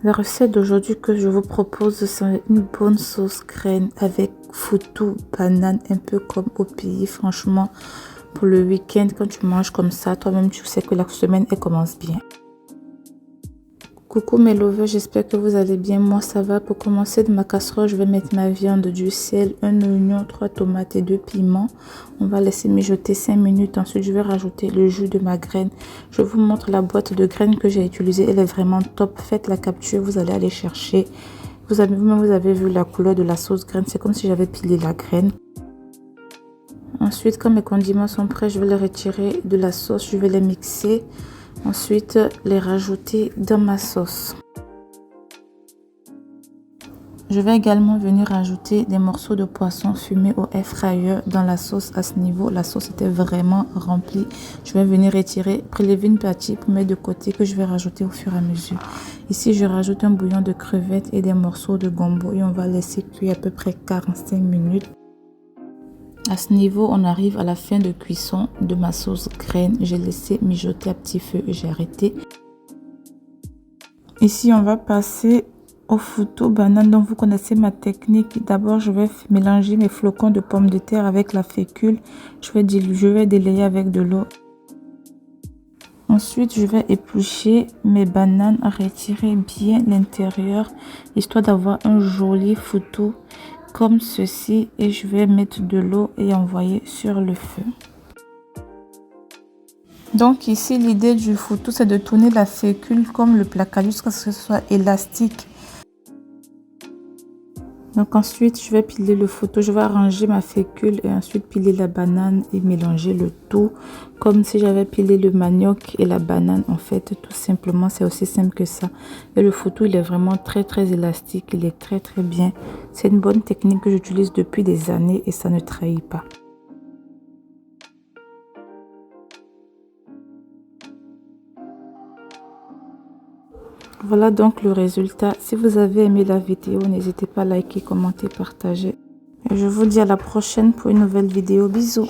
La recette d'aujourd'hui que je vous propose, c'est une bonne sauce graine avec foutou, banane, un peu comme au pays. Franchement, pour le week-end, quand tu manges comme ça, toi-même, tu sais que la semaine, elle commence bien. Coucou mes lovers, j'espère que vous allez bien. Moi, ça va. Pour commencer de ma casserole, je vais mettre ma viande, du sel, un oignon, 3 tomates et 2 piments. On va laisser mijoter 5 minutes. Ensuite, je vais rajouter le jus de ma graine. Je vous montre la boîte de graines que j'ai utilisée. Elle est vraiment top. Faites la capture, vous allez aller chercher. Vous avez vu la couleur de la sauce graine. C'est comme si j'avais pilé la graine. Ensuite, quand mes condiments sont prêts, je vais les retirer de la sauce. Je vais les mixer. Ensuite, les rajouter dans ma sauce. Je vais également venir rajouter des morceaux de poisson fumé au air fryer dans la sauce. À ce niveau, la sauce était vraiment remplie. Je vais venir prélever une partie pour mettre de côté que je vais rajouter au fur et à mesure. Ici, je rajoute un bouillon de crevettes et des morceaux de gombo et on va laisser cuire à peu près 45 minutes. À ce niveau, on arrive à la fin de cuisson de ma sauce graine. J'ai laissé mijoter à petit feu et j'ai arrêté. Ici, on va passer au foutou banane. Donc, vous connaissez ma technique. D'abord, je vais mélanger mes flocons de pommes de terre avec la fécule. Je vais délayer avec de l'eau. Ensuite, je vais éplucher mes bananes, retirer bien l'intérieur, histoire d'avoir un joli foutou comme ceci. Et je vais mettre de l'eau et envoyer sur le feu. Donc ici, l'idée du foutou, c'est de tourner la fécule comme le placard jusqu'à ce que ce soit élastique. Donc ensuite, je vais piler le foutou, je vais arranger ma fécule et ensuite piler la banane et mélanger le tout comme si j'avais pilé le manioc et la banane. En fait, tout simplement, c'est aussi simple que ça. Et le foutou, il est vraiment très élastique, il est très bien. C'est une bonne technique que j'utilise depuis des années et ça ne trahit pas. Voilà donc le résultat. Si vous avez aimé la vidéo, n'hésitez pas à liker, commenter, partager. Et je vous dis à la prochaine pour une nouvelle vidéo. Bisous.